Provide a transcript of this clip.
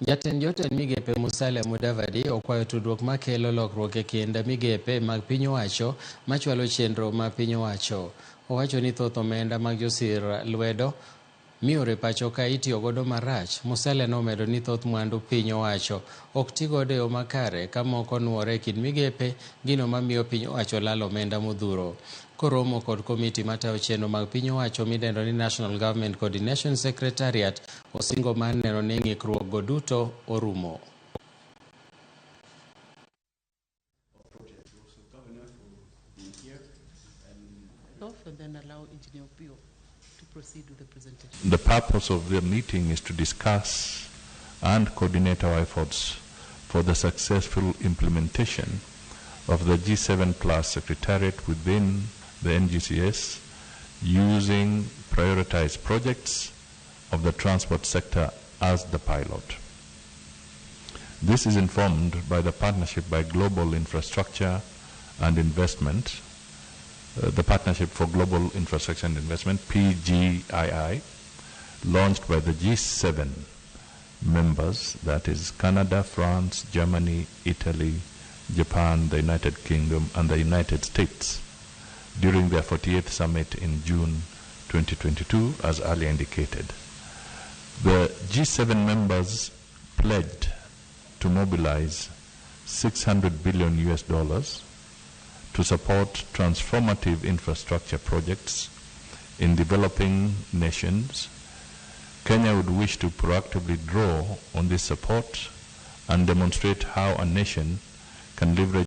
Jatend jotend migepe Musalia Mudavadi okwayo tudruok makelo lokruok e kind migepe mag piny owacho machwalo chenro ma piny owacho. Owacho ni thoth omenda mag josir lwedo miore pacho ka itiyo godo marach. Musalia nomedo ni thoth mwandu piny owacho ok ti godo e yo makare ka moko nuore e kind migepe, gino mamiyo piny owacho lalo omenda modhuro. Koromo kod komiti matayo chenro mag piny owacho midendo ni National Government Coordination Secretariat osingo mar neno ni ng'ikruok go duto orumo. And then allow Engineer Pio to proceed with the presentation. The purpose of the meeting is to discuss and coordinate our efforts for the successful implementation of the G7 Plus Secretariat within the NGCS using prioritized projects of the transport sector as the pilot. This is informed by the Partnership by Global Infrastructure and Investment, the Partnership for Global Infrastructure and Investment, PGII, launched by the G7 members, that is Canada, France, Germany, Italy, Japan, the United Kingdom, and the United States during their 48th summit in June 2022, as earlier indicated. The G7 members pledged to mobilize $600 billion to support transformative infrastructure projects in developing nations. Kenya would wish to proactively draw on this support and demonstrate how a nation can leverage